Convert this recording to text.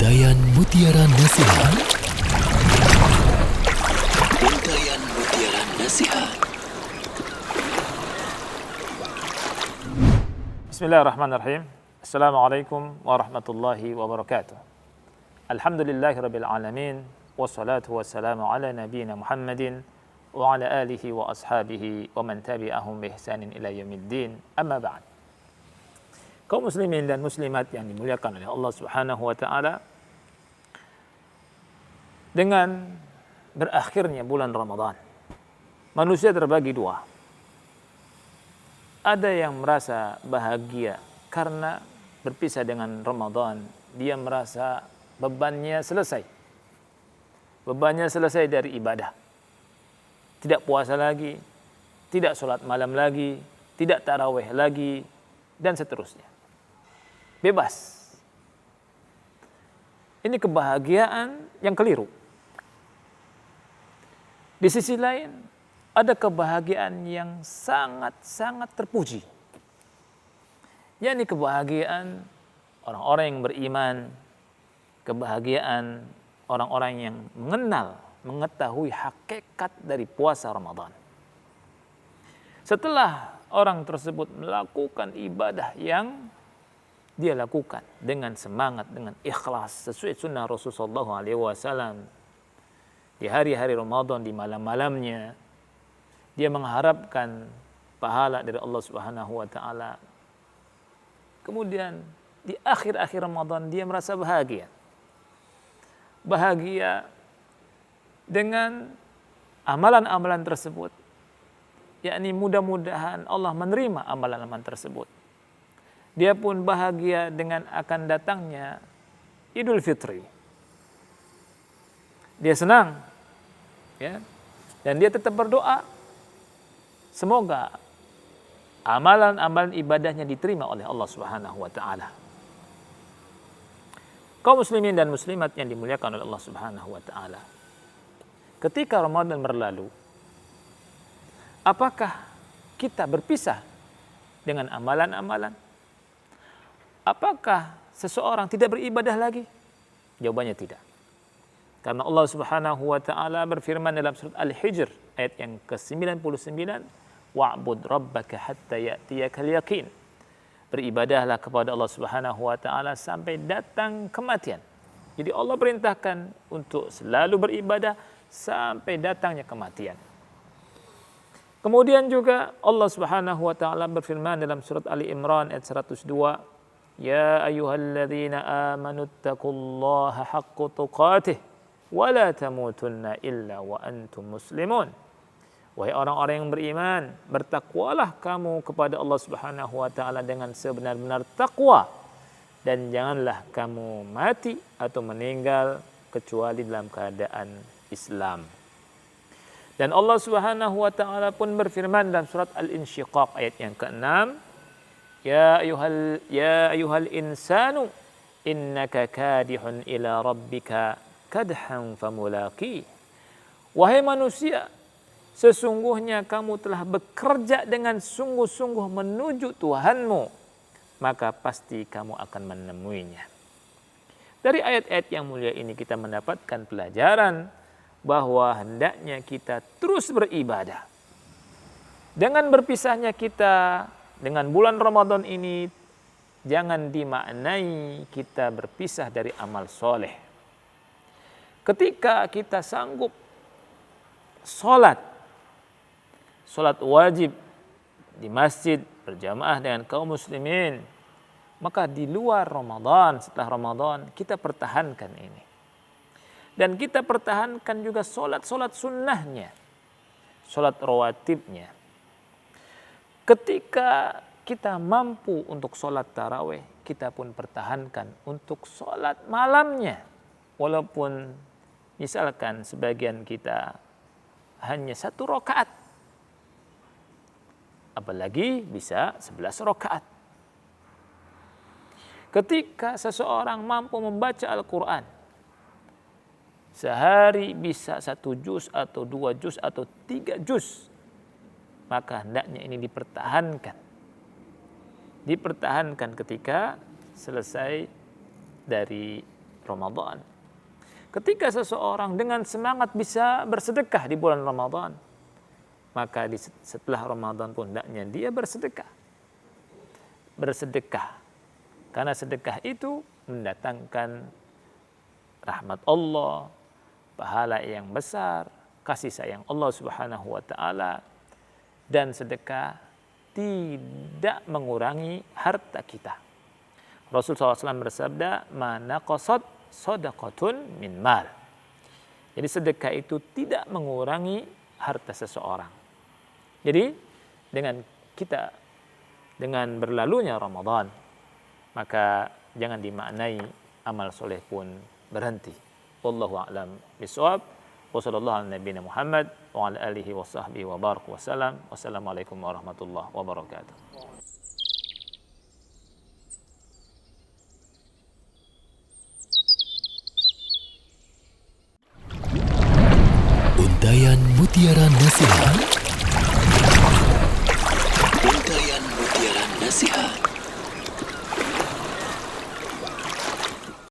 Untayan Mutiara Nasihat. Untayan Mutiara Nasihat. Bismillahirrahmanirrahim. Assalamualaikum warahmatullahi wabarakatuh. Alhamdulillahirabbil alamin wassalatu wassalamu ala nabiyyina Muhammadin wa ala alihi wa ashabihi wa man tabi'ahum bi ihsanin ila yaumiddin. Amma ba'd. Kaum muslimin dan muslimat yang dimuliakan oleh Allah Subhanahu wa taala, dengan berakhirnya bulan Ramadan, manusia terbagi dua. Ada yang merasa bahagia karena berpisah dengan Ramadan, dia merasa bebannya selesai. Bebannya selesai dari ibadah. Tidak puasa lagi, tidak sholat malam lagi, tidak tarawih lagi, dan seterusnya. Bebas. Ini kebahagiaan yang keliru. Di sisi lain, ada kebahagiaan yang sangat-sangat terpuji. Yakni kebahagiaan orang-orang yang beriman, kebahagiaan orang-orang yang mengetahui hakikat dari puasa Ramadan. Setelah orang tersebut melakukan ibadah yang dia lakukan dengan semangat, dengan ikhlas, sesuai sunnah Rasulullah SAW, di hari-hari Ramadan, di malam-malamnya, dia mengharapkan pahala dari Allah Subhanahu wa taala. Kemudian di akhir-akhir Ramadan dia merasa bahagia. Bahagia dengan amalan-amalan tersebut. Yakni mudah-mudahan Allah menerima amalan-amalan tersebut. Dia pun bahagia dengan akan datangnya Idul Fitri. Dia senang, ya, dan dia tetap berdoa semoga amalan-amalan ibadahnya diterima oleh Allah Subhanahu wa taala. Kaum muslimin dan muslimat yang dimuliakan oleh Allah Subhanahu wa taala, ketika Ramadan berlalu, apakah kita berpisah dengan amalan-amalan? Apakah seseorang tidak beribadah lagi? Jawabannya tidak. Karena Allah Subhanahu wa taala berfirman dalam surat Al-Hijr ayat yang ke-99, wa'bud rabbaka hatta ya'tiyakal yaqin. Beribadahlah kepada Allah Subhanahu wa taala sampai datang kematian. Jadi Allah perintahkan untuk selalu beribadah sampai datangnya kematian. Kemudian juga Allah Subhanahu wa taala berfirman dalam surat Ali Imran ayat 102, ya ayyuhalladzina amanu taqullaha haqqa tuqatih wa la tamutunna illa wa antum muslimun. Wahai orang-orang yang beriman, bertakwalah kamu kepada Allah Subhanahu wa taala dengan sebenar-benar takwa, dan janganlah kamu mati atau meninggal kecuali dalam keadaan Islam. Dan Allah Subhanahu wa taala pun berfirman dalam surat Al-Insyiqaq ayat yang ke-6, Ya ayuhal insanu innaka kadihun ila rabbika kadhan famulaqi. Wahai manusia, sesungguhnya kamu telah bekerja dengan sungguh-sungguh menuju Tuhanmu, maka pasti kamu akan menemuinya. Dari ayat-ayat yang mulia ini kita mendapatkan pelajaran bahwa hendaknya kita terus beribadah. Dengan berpisahnya kita dengan bulan Ramadan ini, jangan dimaknai kita berpisah dari amal soleh. Ketika kita sanggup sholat wajib di masjid berjamaah dengan kaum muslimin, maka di luar Ramadan, setelah Ramadan, kita pertahankan ini. Dan kita pertahankan juga sholat sunnahnya, sholat rawatibnya. Ketika kita mampu untuk sholat tarawih, kita pun pertahankan untuk sholat malamnya. Walaupun misalkan sebagian kita hanya 1 rakaat, apalagi bisa 11 rakaat. Ketika seseorang mampu membaca Al-Quran, sehari bisa 1 juz atau 2 juz atau 3 juz, maka hendaknya ini dipertahankan. Dipertahankan ketika selesai dari Ramadan. Ketika seseorang dengan semangat bisa bersedekah di bulan Ramadan, maka setelah Ramadan pun hendaknya dia bersedekah. Karena sedekah itu mendatangkan rahmat Allah, pahala yang besar, kasih sayang Allah Subhanahu wa taala, dan sedekah tidak mengurangi harta kita. Rasul SAW bersabda, "Ma naqasat shadaqatun min mal." Jadi sedekah itu tidak mengurangi harta seseorang. Jadi dengan berlalunya Ramadan, maka jangan dimaknai amal soleh pun berhenti. Wallahu a'lam bishawab. Wa sallallahu ala nabiyina Muhammad wa ala alihi wa sahbihi wa barak wa salam. Wassalamualaikum warahmatullahi wabarakatuh. Untayan Mutiara Nasihat. Untayan Mutiara Nasihat.